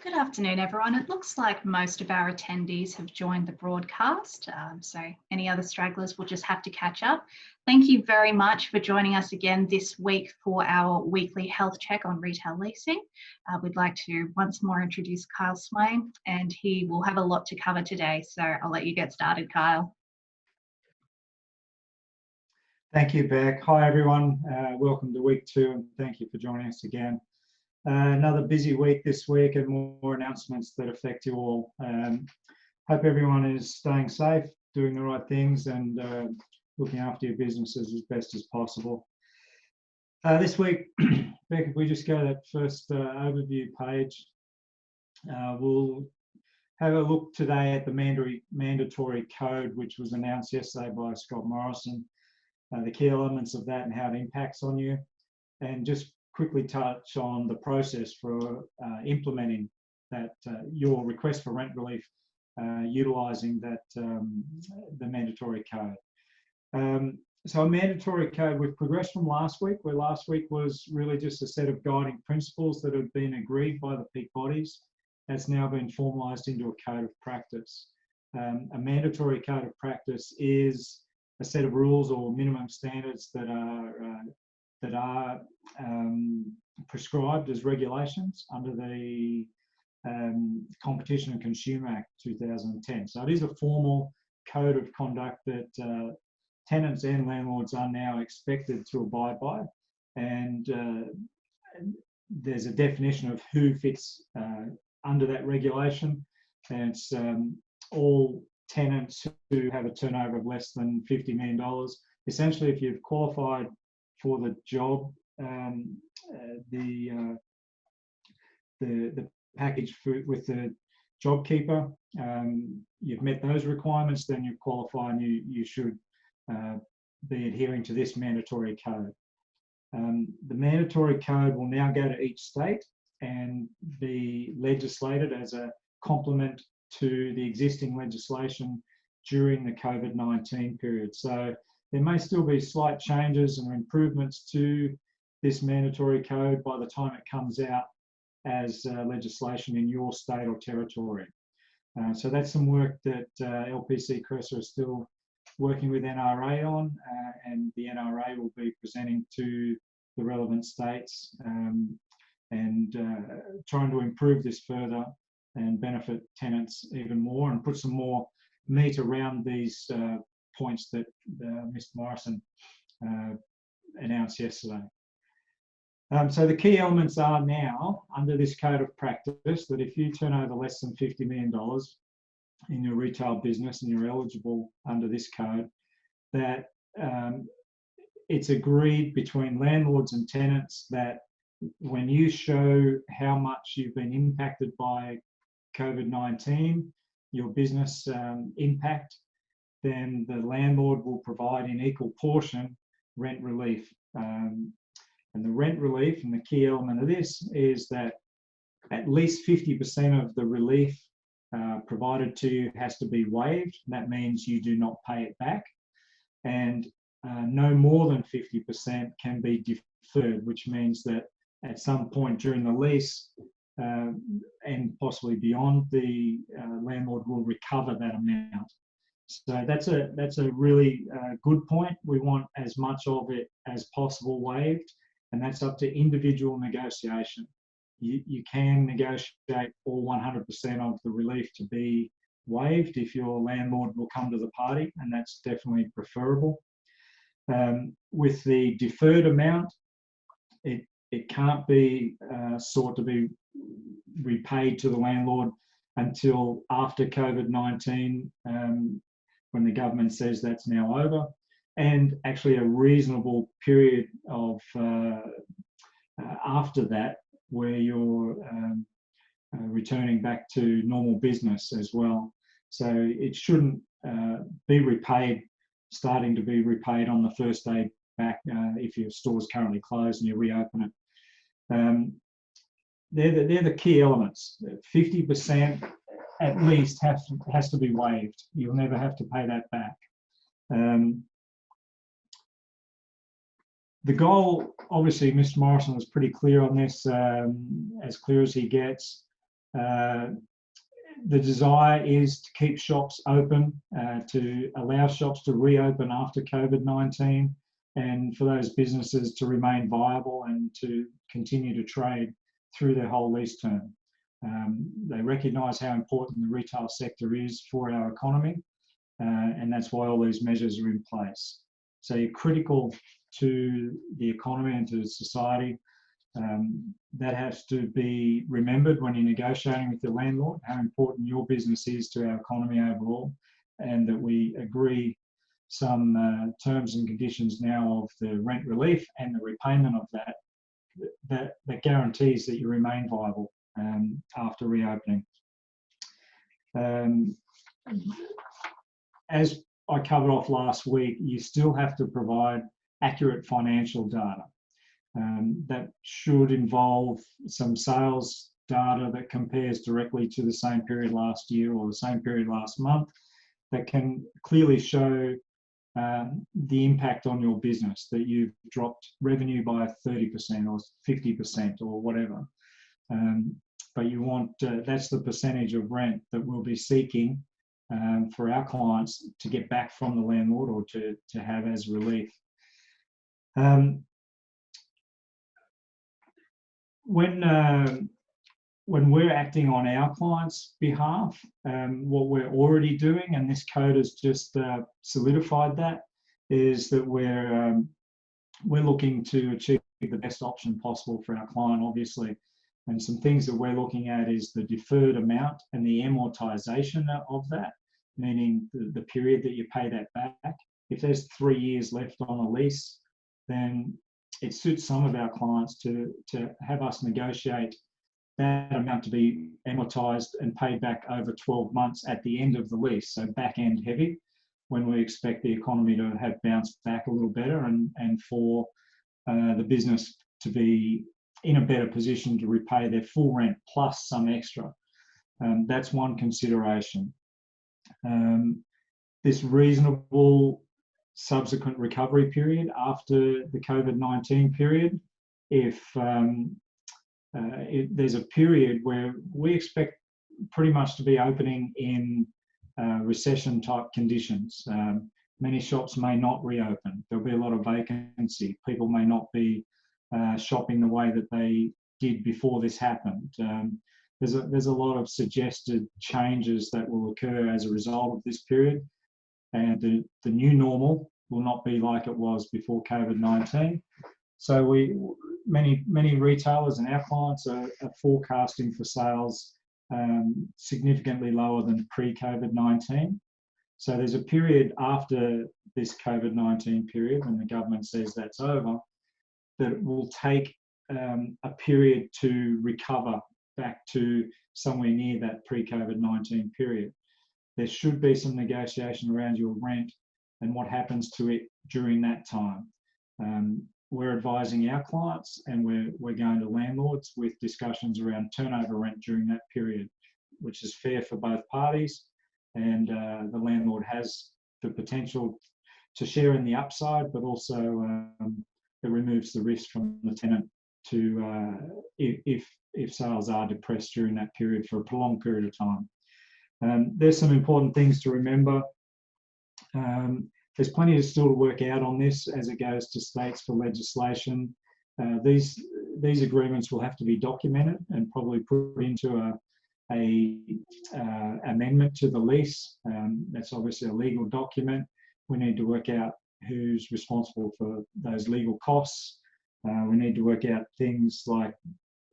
Good afternoon, everyone. It looks like most of our attendees have joined the broadcast, so any other stragglers will just have to catch up. Thank you very much for joining us again this week for our weekly health check on retail leasing. We'd like to once more introduce Kyle Swain, and he will have a lot to cover today, so I'll let you get started, Kyle. Thank you, Beck. Hi, everyone. Welcome to week 2, and thank you for joining us again. Another busy week this week and more announcements that affect you all. Hope everyone is staying safe, doing the right things, and looking after your businesses as best as possible. This week, Beck, if we just go to that first overview page, we'll have a look today at the mandatory code, which was announced yesterday by Scott Morrison, the key elements of that and how it impacts on you, and just quickly touch on the process for implementing that your request for rent relief utilising that the mandatory code. So a mandatory code, we've progressed from last week, where last week was really just a set of guiding principles that have been agreed by the peak bodies. That's now been formalised into a code of practice. A mandatory code of practice is a set of rules or minimum standards that are prescribed as regulations under the Competition and Consumer Act 2010. So it is a formal code of conduct that tenants and landlords are now expected to abide by, and there's a definition of who fits under that regulation, and it's all tenants who have a turnover of less than $50 million. Essentially, if you've qualified for the job, the package with the JobKeeper, you've met those requirements, then you qualify and you should be adhering to this mandatory code. The mandatory code will now go to each state and be legislated as a complement to the existing legislation during the COVID-19 period. So there may still be slight changes and improvements to this mandatory code by the time it comes out as legislation in your state or territory. So that's some work that Lpc Cresa is still working with NRA on, and the NRA will be presenting to the relevant states and trying to improve this further and benefit tenants even more and put some more meat around these points that Mr. Morrison announced yesterday. So the key elements are now, under this code of practice, that if you turn over less than $50 million in your retail business and you're eligible under this code, that it's agreed between landlords and tenants that when you show how much you've been impacted by COVID-19, your business impact, then the landlord will provide in equal portion rent relief. And the rent relief, and the key element of this, is that at least 50% of the relief provided to you has to be waived. That means you do not pay it back. And no more than 50% can be deferred, which means that at some point during the lease and possibly beyond, the landlord will recover that amount. So that's a really good point. We want as much of it as possible waived, and that's up to individual negotiation. You can negotiate all 100% of the relief to be waived if your landlord will come to the party, and that's definitely preferable. With the deferred amount, it can't be sought to be repaid to the landlord until after COVID-19, when the government says that's now over, and actually a reasonable period of after that where you're returning back to normal business as well. So it shouldn't be repaid, starting to be repaid on the first day back if your store's currently closed and you reopen it. They're the key elements. 50% at least has to be waived. You'll never have to pay that back. The goal, obviously, Mr. Morrison was pretty clear on this, as clear as he gets. The desire is to keep shops open, to allow shops to reopen after COVID-19, and for those businesses to remain viable and to continue to trade through their whole lease term. They recognise how important the retail sector is for our economy, and that's why all these measures are in place. So you're critical to the economy and to society. That has to be remembered when you're negotiating with the landlord, how important your business is to our economy overall, and that we agree some terms and conditions now of the rent relief and the repayment of that guarantees that you remain viable after reopening. As I covered off last week, you still have to provide accurate financial data. That should involve some sales data that compares directly to the same period last year or the same period last month, that can clearly show the impact on your business, that you've dropped revenue by 30% or 50% or whatever. But you want, that's the percentage of rent that we'll be seeking for our clients to get back from the landlord or to have as relief. When we're acting on our clients' behalf, what we're already doing, and this code has just solidified that, is that we're looking to achieve the best option possible for our client, obviously. And some things that we're looking at is the deferred amount and the amortization of that, meaning the period that you pay that back. If there's 3 years left on a lease, then it suits some of our clients to have us negotiate that amount to be amortized and paid back over 12 months at the end of the lease, so back end heavy, when we expect the economy to have bounced back a little better and for the business to be in a better position to repay their full rent plus some extra. That's one consideration. This reasonable subsequent recovery period after the COVID-19 period, if there's a period where we expect pretty much to be opening in recession type conditions. Many shops may not reopen. There'll be a lot of vacancy. People may not be shopping the way that they did before this happened. There's a lot of suggested changes that will occur as a result of this period, and the new normal will not be like it was before COVID-19. So many retailers and our clients are forecasting for sales significantly lower than pre-COVID-19. So there's a period after this COVID-19 period, when the government says that's over, that it will take a period to recover back to somewhere near that pre-COVID-19 period. There should be some negotiation around your rent and what happens to it during that time. We're advising our clients, and we're going to landlords with discussions around turnover rent during that period, which is fair for both parties, and the landlord has the potential to share in the upside, but also it removes the risk from the tenant to if sales are depressed during that period for a prolonged period of time. There's some important things to remember. There's plenty still to work out on this as it goes to states for legislation. These agreements will have to be documented and probably put into a amendment to the lease. That's obviously a legal document. We need to work out who's responsible for those legal costs. We need to work out things like,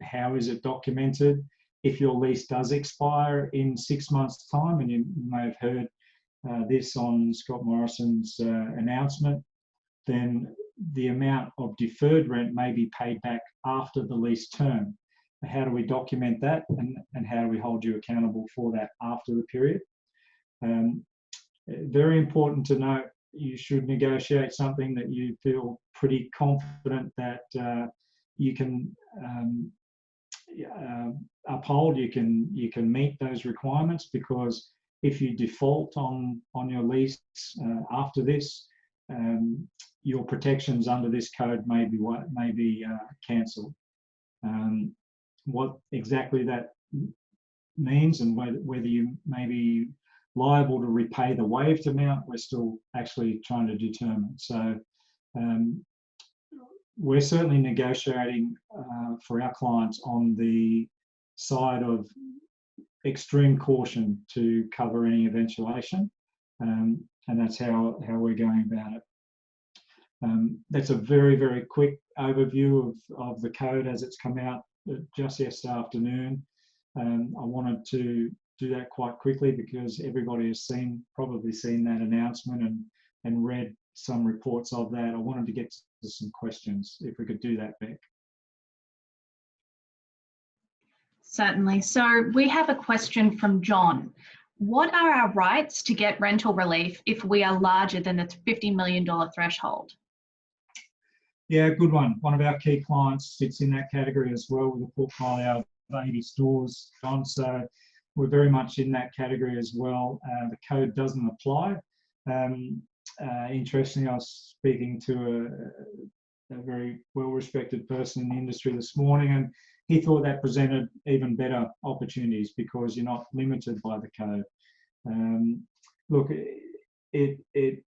how is it documented? If your lease does expire in 6 months' time, and you may have heard this on Scott Morrison's announcement, then the amount of deferred rent may be paid back after the lease term. How do we document that, and how do we hold you accountable for that after the period? Very important to note, you should negotiate something that you feel pretty confident that you can uphold. You can meet those requirements, because if you default on your lease after this, your protections under this code may be cancelled. What exactly that means and whether you may be liable to repay the waived amount, we're still actually trying to determine. So we're certainly negotiating for our clients on the side of extreme caution to cover any eventuation, and that's how we're going about it. That's a very, very quick overview of the code as it's come out just yesterday afternoon. I wanted to do that quite quickly because everybody has probably seen that announcement and read some reports of that. I wanted to get to some questions, if we could do that, Beck. Certainly. So we have a question from John. What are our rights to get rental relief if we are larger than the $50 million threshold? Yeah, good one. One of our key clients sits in that category as well, with a portfolio of 80 stores, John. So we're very much in that category as well. The code doesn't apply. Interestingly, I was speaking to a very well-respected person in the industry this morning, and he thought that presented even better opportunities because you're not limited by the code. Look, it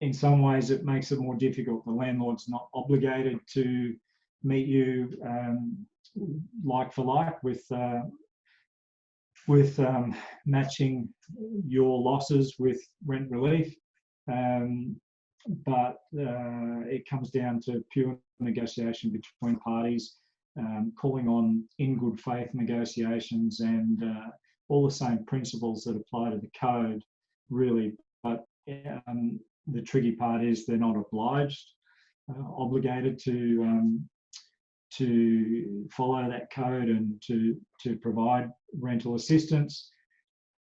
in some ways it makes it more difficult. The landlord's not obligated to meet you like for like with matching your losses with rent relief, but it comes down to pure negotiation between parties, calling on in good faith negotiations, and all the same principles that apply to the code, really. But the tricky part is they're not obligated to follow that code and to provide rental assistance,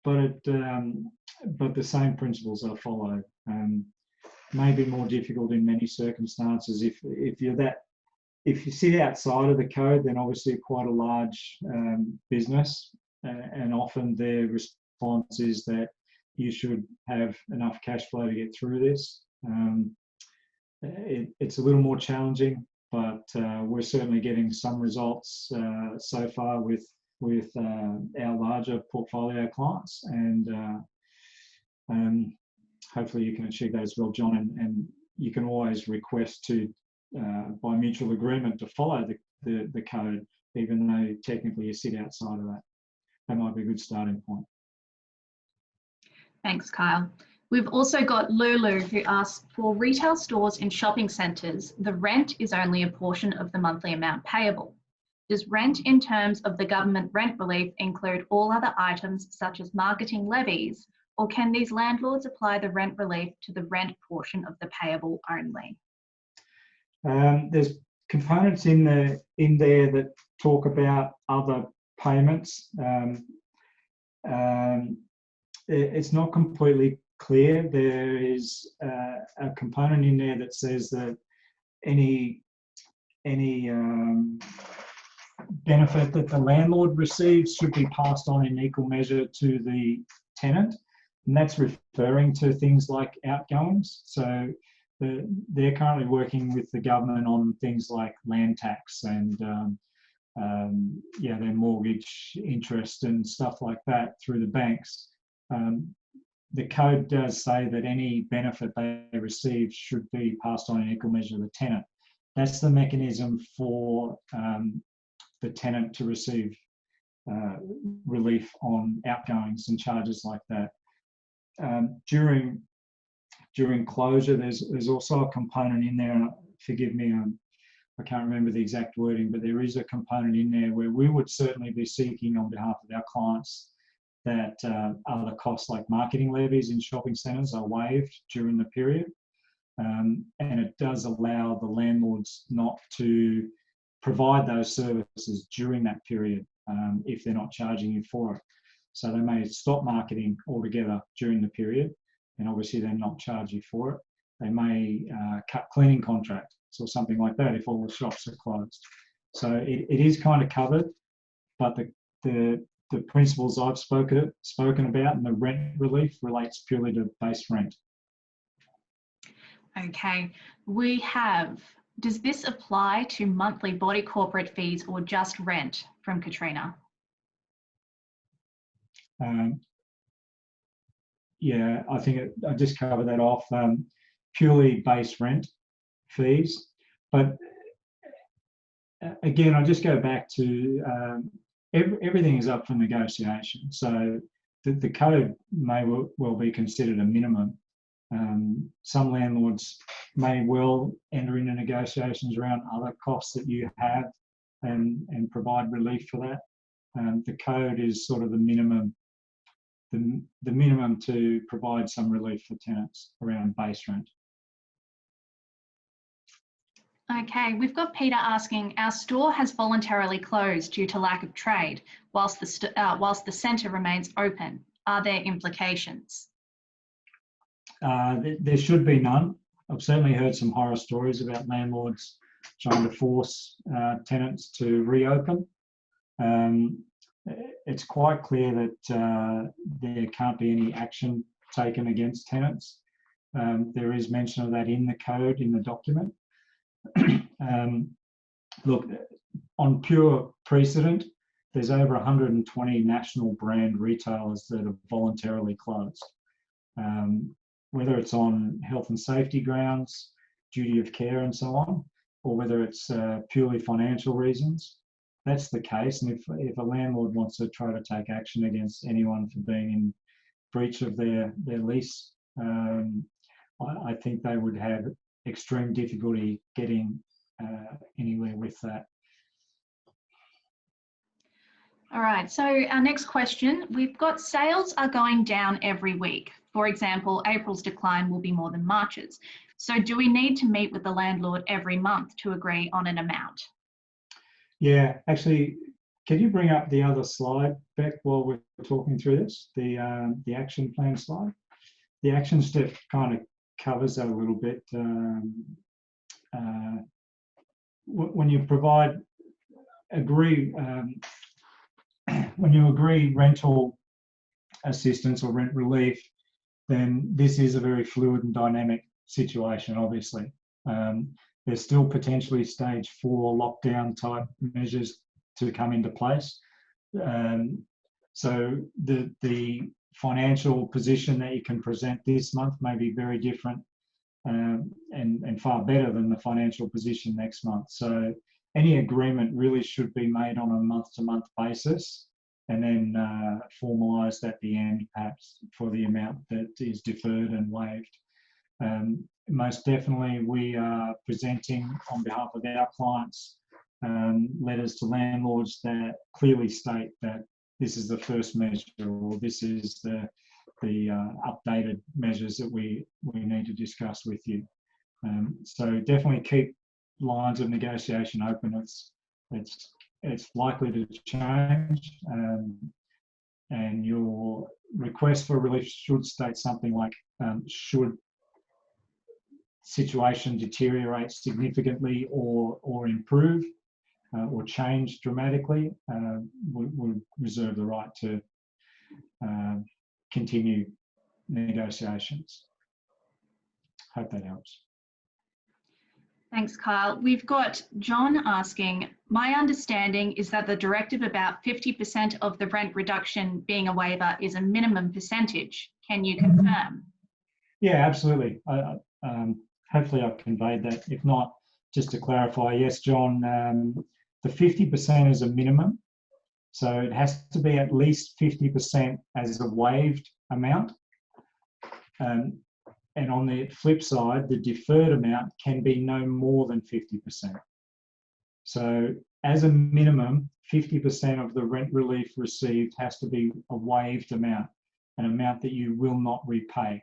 but the same principles are followed. May be more difficult in many circumstances. If you sit outside of the code, then obviously quite a large business, and often their response is that you should have enough cash flow to get through this. It's a little more challenging, but we're certainly getting some results so far with our larger portfolio clients, and hopefully you can achieve that as well, John. And you can always request to, by mutual agreement, to follow the code, even though technically you sit outside of that. That might be a good starting point. Thanks, Kyle. We've also got Lulu, who asks, for retail stores in shopping centres, the rent is only a portion of the monthly amount payable. Does rent in terms of the government rent relief include all other items such as marketing levies, or can these landlords apply the rent relief to the rent portion of the payable only? There's components in there that talk about other payments. It's not completely clear. There is a component in there that says that any benefit that the landlord receives should be passed on in equal measure to the tenant, and that's referring to things like outgoings. So they're currently working with the government on things like land tax and their mortgage interest and stuff like that through the banks. The code does say that any benefit they receive should be passed on in equal measure to the tenant. That's the mechanism for the tenant to receive relief on outgoings and charges like that. During closure, there's also a component in there, forgive me, I can't remember the exact wording, but there is a component in there where we would certainly be seeking on behalf of our clients that other costs like marketing levies in shopping centres are waived during the period. And it does allow the landlords not to provide those services during that period if they're not charging you for it. So they may stop marketing altogether during the period and obviously then not charge you for it. They may cut cleaning contracts or something like that if all the shops are closed. So it is kind of covered, but the principles I've spoken about and the rent relief relates purely to base rent. Okay, does this apply to monthly body corporate fees or just rent, from Katrina? Yeah, I think I just covered that off. Purely base rent fees, but again, I just go back to everything is up for negotiation. So the code may well be considered a minimum. Some landlords may well enter into negotiations around other costs that you have and provide relief for that. The code is sort of the minimum, the minimum to provide some relief for tenants around base rent. Okay, we've got Peter asking, our store has voluntarily closed due to lack of trade, whilst the centre remains open. Are there implications? There should be none. I've certainly heard some horror stories about landlords trying to force tenants to reopen. It's quite clear that there can't be any action taken against tenants. There is mention of that in the code, in the document. Look, on pure precedent, there's over 120 national brand retailers that have voluntarily closed. Whether it's on health and safety grounds, duty of care and so on, or whether it's purely financial reasons, that's the case. And if a landlord wants to try to take action against anyone for being in breach of their lease, I think they would have extreme difficulty getting anywhere with that. All right, so our next question, we've got sales are going down every week. For example, April's decline will be more than March's. So do we need to meet with the landlord every month to agree on an amount? Yeah, actually, can you bring up the other slide, Beck, while we're talking through this, the action plan slide? The action step kind of covers that a little bit. When you agree rental assistance or rent relief, then this is a very fluid and dynamic situation, obviously. There's still potentially stage 4 lockdown type measures to come into place. So the financial position that you can present this month may be very different and far better than the financial position next month. So any agreement really should be made on a month-to-month basis and then formalised at the end, perhaps, for the amount that is deferred and waived. Most definitely, we are presenting on behalf of our clients letters to landlords that clearly state that this is the first measure, or this is the updated measures that we need to discuss with you. So definitely keep lines of negotiation open. It's likely to change, and your request for relief should state something like, should situation deteriorate significantly or improve or change dramatically, we reserve the right to continue negotiations. Hope that helps. Thanks, Kyle. We've got John asking, my understanding is that the directive about 50% of the rent reduction being a waiver is a minimum percentage. Can you confirm? Yeah, absolutely. Hopefully I've conveyed that. If not, just to clarify, yes, John, the 50% is a minimum. So it has to be at least 50% as a waived amount. And on the flip side, the deferred amount can be no more than 50%. So as a minimum, 50% of the rent relief received has to be a waived amount, an amount that you will not repay.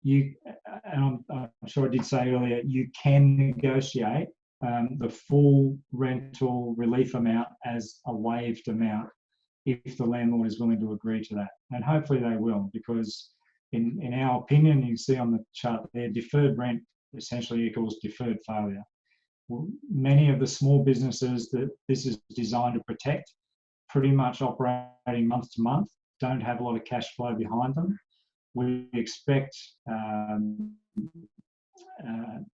And I'm sure I did say earlier, you can negotiate the full rental relief amount as a waived amount if the landlord is willing to agree to that. And hopefully they will, because in our opinion, you can see on the chart there, deferred rent essentially equals deferred failure. Many of the small businesses that this is designed to protect, pretty much operating month to month, don't have a lot of cash flow behind them. We expect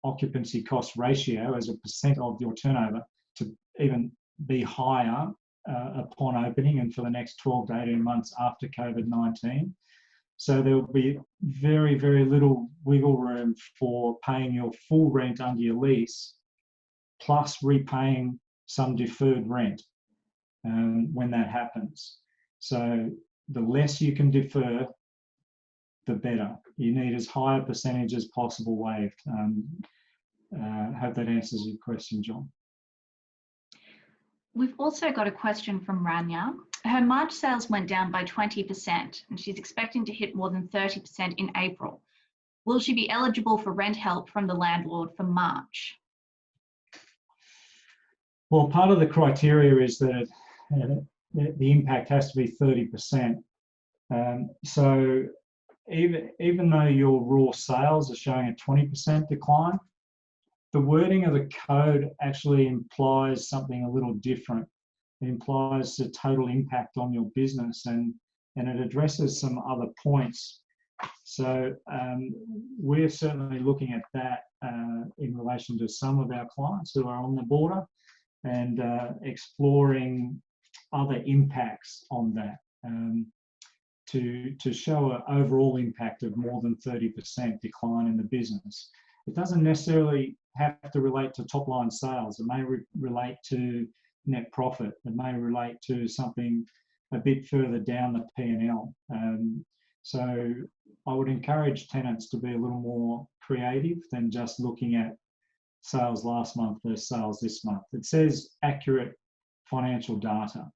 occupancy cost ratio as a percent of your turnover to even be higher upon opening and for the next 12 to 18 months after COVID-19. So there will be very, very little wiggle room for paying your full rent under your lease, plus repaying some deferred rent when that happens. So the less you can defer, the better. You need as high a percentage as possible waived. Hope that answers your question, John. We've also got a question from Rania. Her March sales went down by 20% and she's expecting to hit more than 30% in April. Will she be eligible for rent help from the landlord for March? Well, part of the criteria is that the impact has to be 30%. So even though your raw sales are showing a 20% decline, the wording of the code actually implies something a little different. It implies the total impact on your business, and it addresses some other points. So we're certainly looking at that in relation to some of our clients who are on the border, and exploring other impacts on that to show an overall impact of more than 30% decline in the business. It doesn't necessarily have to relate to top line sales. It may relate to net profit. It may relate to something a bit further down the P&L. So I would encourage tenants to be a little more creative than just looking at sales last month versus sales this month. It says accurate financial data.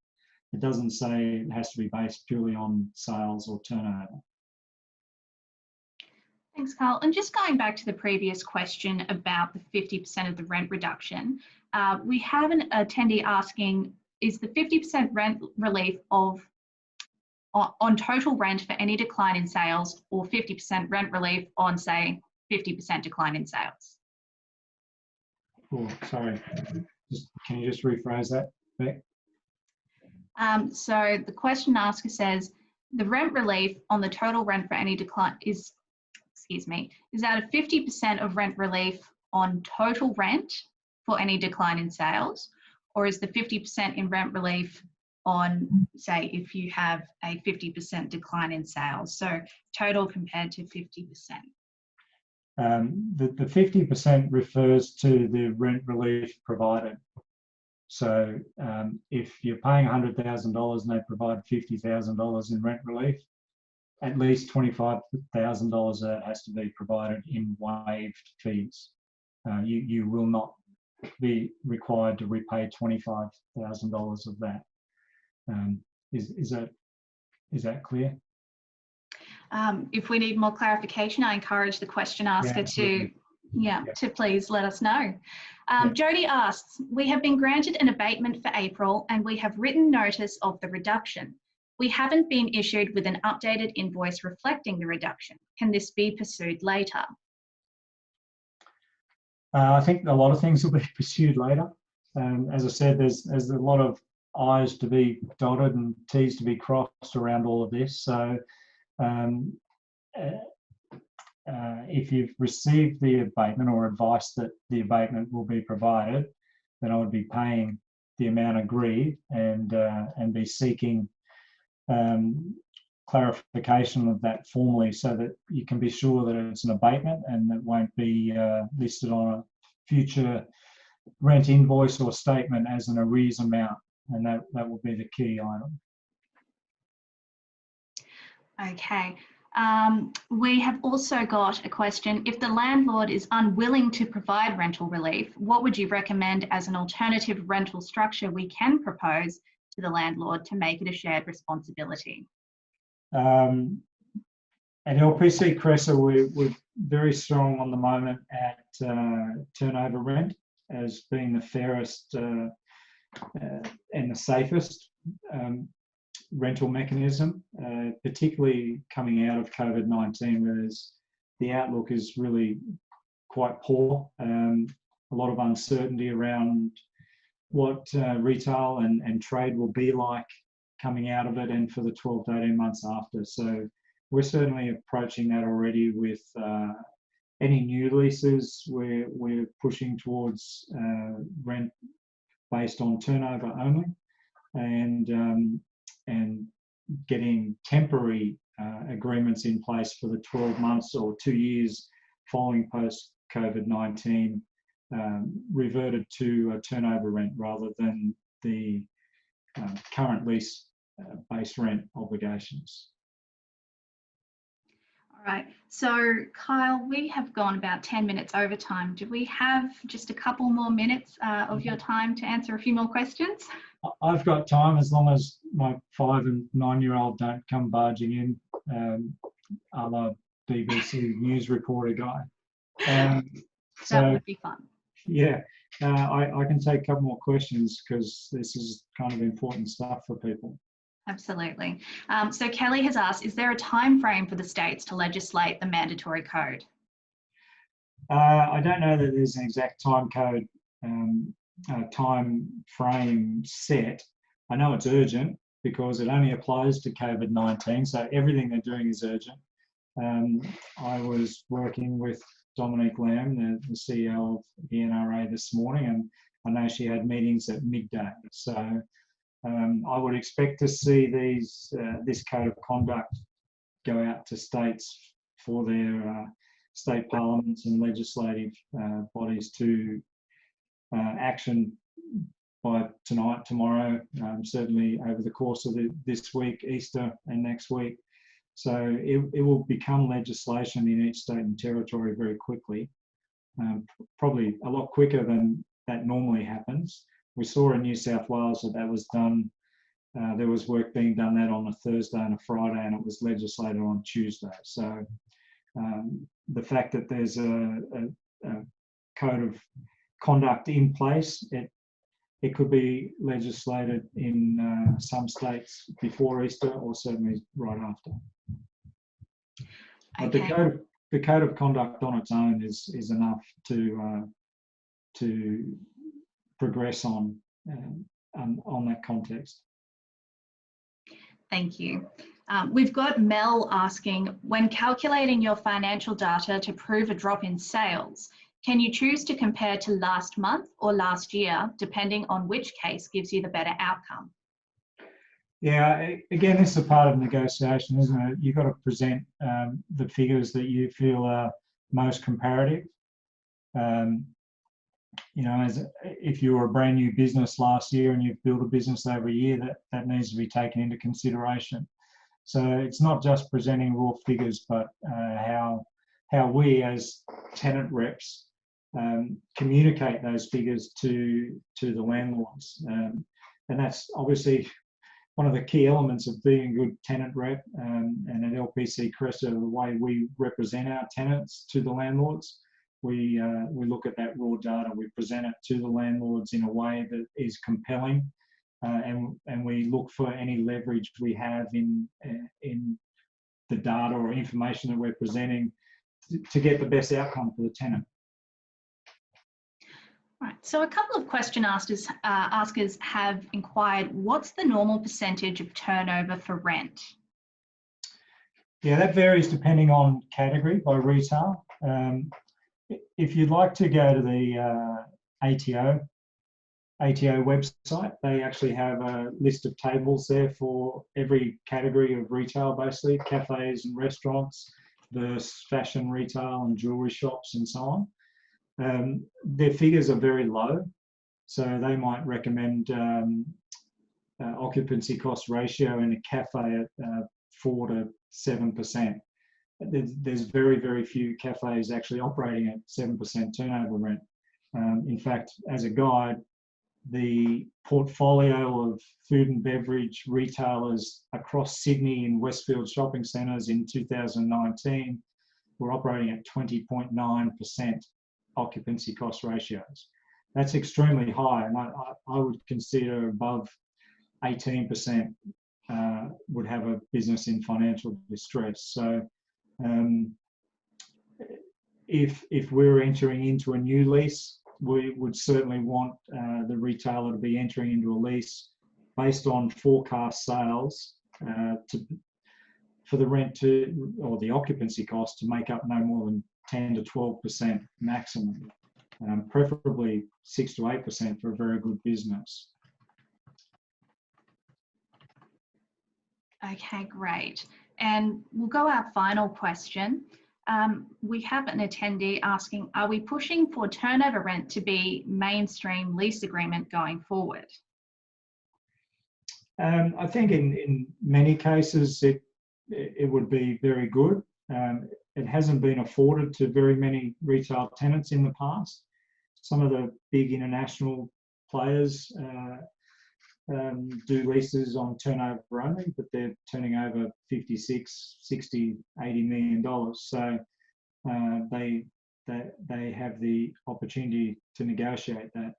It doesn't say it has to be based purely on sales or turnover. Thanks, Carl. And just going back to the previous question about the 50% of the rent reduction, we have an attendee asking, is the 50% rent relief on total rent for any decline in sales, or 50% rent relief on, say, 50% decline in sales? Oh, sorry. Can you just rephrase that, Beck? So the question asker says, the rent relief on the total rent for any decline is that a 50% of rent relief on total rent for any decline in sales, or is the 50% in rent relief on, say, if you have a 50% decline in sales? So total compared to 50%. The 50% refers to the rent relief provided. So if you're paying $100,000 and they provide $50,000 in rent relief, at least $25,000 has to be provided in waived fees. You will not be required to repay $25,000 of that. Is that clear? If we need more clarification, I encourage the question asker to please let us know. Jody asks, we have been granted an abatement for April and we have written notice of the reduction. We haven't been issued with an updated invoice reflecting the reduction. Can this be pursued later? I think a lot of things will be pursued later. As I said, there's a lot of I's to be dotted and T's to be crossed around all of this. So if you've received the abatement or advice that the abatement will be provided, then I would be paying the amount agreed and be seeking clarification of that formally, so that you can be sure that it's an abatement and that won't be listed on a future rent invoice or statement as an arrears amount, and that will be the key item. Okay. We have also got a question. If the landlord is unwilling to provide rental relief, what would you recommend as an alternative rental structure we can propose to the landlord to make it a shared responsibility? At Lpc Cresa, we're very strong on the moment at turnover rent as being the fairest and the safest rental mechanism, particularly coming out of COVID-19, where the outlook is really quite poor. A lot of uncertainty around what retail and trade will be like coming out of it and for the 12 to 18 months after. So we're certainly approaching that already with any new leases. We're pushing towards rent based on turnover only. and getting temporary agreements in place for the 12 months or 2 years following post COVID-19 reverted to a turnover rent rather than the current lease base rent obligations. All right, so Kyle, we have gone about 10 minutes over time. Do we have just a couple more minutes of your time to answer a few more questions? I've got time as long as my 5 and 9-year-old don't come barging in, a la BBC news reporter guy. That would be fun. Yeah, I can take a couple more questions because this is kind of important stuff for people. Absolutely. So Kelly has asked, is there a time frame for the states to legislate the mandatory code? I don't know that there's an exact time frame set. I know it's urgent because it only applies to COVID-19, so everything they're doing is urgent. I was working with Dominique Lamb, the CEO of the NRA this morning, and I know she had meetings at midday. So I would expect to see this code of conduct go out to states for their state parliaments and legislative bodies to action by tonight, tomorrow, certainly over the course of this week, Easter and next week. So it will become legislation in each state and territory very quickly, probably a lot quicker than that normally happens. We saw in New South Wales that was done, there was work being done that on a Thursday and a Friday, and it was legislated on Tuesday. So the fact that there's a code of conduct in place, it could be legislated in some states before Easter or certainly right after. But Okay. the code of conduct on its own is enough to progress on that context. Thank you. We've got Mel asking, when calculating your financial data to prove a drop in sales, can you choose to compare to last month or last year, depending on which case gives you the better outcome? Yeah, again, this is a part of negotiation, isn't it? You've got to present the figures that you feel are most comparative. You know, if you were a brand new business last year and you've built a business over a year, that needs to be taken into consideration. So it's not just presenting raw figures, but how we as tenant reps communicate those figures to the landlords. And that's obviously one of the key elements of being a good tenant rep, and at Lpc Cresa, the way we represent our tenants to the landlords. We look at that raw data, we present it to the landlords in a way that is compelling, and we look for any leverage we have in the data or information that we're presenting to get the best outcome for the tenant. Right. So a couple of question askers have inquired, what's the normal percentage of turnover for rent? Yeah, that varies depending on category by retail. If you'd like to go to the ATO website, they actually have a list of tables there for every category of retail, basically, cafes and restaurants versus fashion retail and jewelry shops and so on. Their figures are very low, so they might recommend occupancy cost ratio in a cafe at 4 to 7%. There's very, very few cafes actually operating at 7% turnover rent. In fact, as a guide, the portfolio of food and beverage retailers across Sydney in Westfield shopping centres in 2019 were operating at 20.9% occupancy cost ratios. That's extremely high, and I would consider above 18% would have a business in financial distress. So if we're entering into a new lease, we would certainly want the retailer to be entering into a lease based on forecast sales for the rent or the occupancy cost to make up no more than 10 to 12% maximum, preferably 6 to 8% for a very good business. Okay, great. And we'll go our final question. We have an attendee asking, are we pushing for turnover rent to be mainstream lease agreement going forward? I think in many cases it would be very good. It hasn't been afforded to very many retail tenants in the past. Some of the big international players do leases on turnover only, but they're turning over 56, 60, 80 million dollars. So they have the opportunity to negotiate that.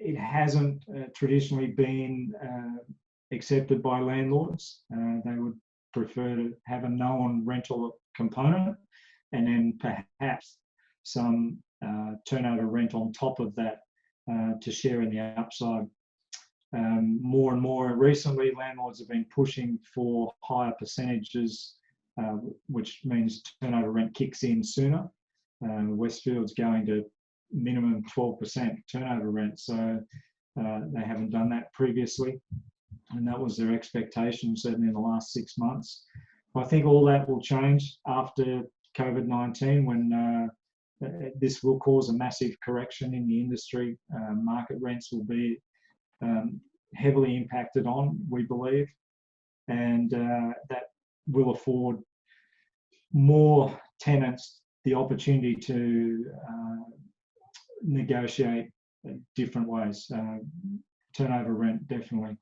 It hasn't traditionally been accepted by landlords. They would prefer to have a known rental component and then perhaps some turnover rent on top of that to share in the upside. More and more recently, landlords have been pushing for higher percentages, which means turnover rent kicks in sooner. Westfield's going to minimum 12% turnover rent, so they haven't done that previously, and that was their expectation certainly in the last 6 months. I think all that will change after COVID-19 when this will cause a massive correction in the industry. Market rents will be heavily impacted on, we believe, and that will afford more tenants the opportunity to negotiate different ways. Turnover rent definitely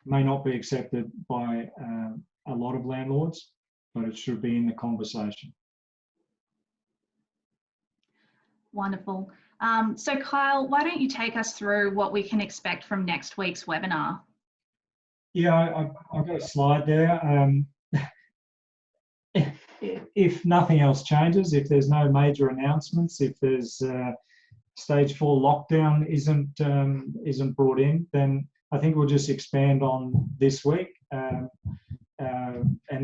may not be accepted by a lot of landlords, but it should be in the conversation. Wonderful. So Kyle, why don't you take us through what we can expect from next week's webinar? Yeah, I've got a slide there. If nothing else changes, if there's no major announcements, if there's stage 4 lockdown isn't brought in, then I think we'll just expand on this week and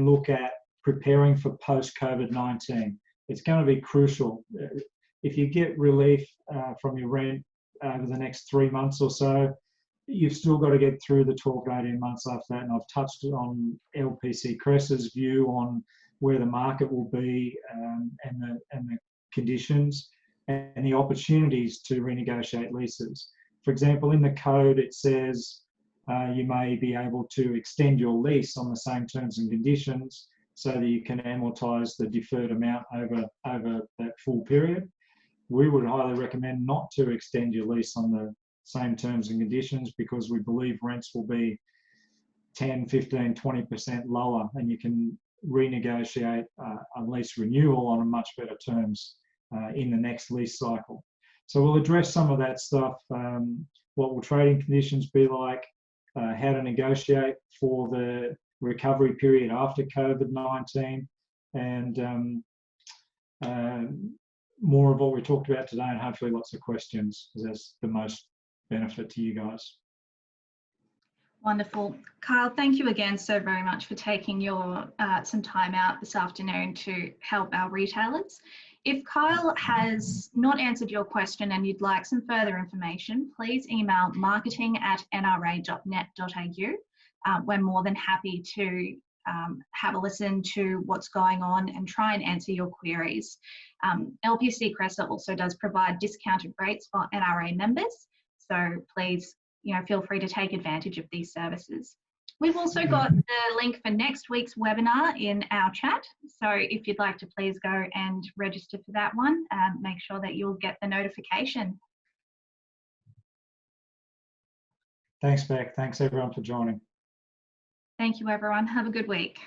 look at preparing for post-COVID-19. It's going to be crucial. If you get relief from your rent over the next 3 months or so, you've still got to get through the 12 to 18 months after that. And I've touched on Lpc Cresa's view on where the market will be and the conditions and the opportunities to renegotiate leases. For example, in the code, it says you may be able to extend your lease on the same terms and conditions so that you can amortise the deferred amount over that full period. We would highly recommend not to extend your lease on the same terms and conditions because we believe rents will be 10, 15, 20% lower, and you can renegotiate a lease renewal on a much better terms in the next lease cycle. So we'll address some of that stuff. What will trading conditions be like? How to negotiate for the recovery period after COVID-19, and more of what we talked about today, and hopefully lots of questions, because that's the most benefit to you guys. Wonderful. Kyle, thank you again so very much for taking your some time out this afternoon to help our retailers. If Kyle has not answered your question and you'd like some further information, please email marketing@nra.net.au. We're more than happy to have a listen to what's going on and try and answer your queries. Lpc Cresa also does provide discounted rates for NRA members, so please, feel free to take advantage of these services. We've also got the link for next week's webinar in our chat, so if you'd like to please go and register for that one, make sure that you'll get the notification. Thanks, Beck. Thanks everyone for joining. Thank you everyone. Have a good week.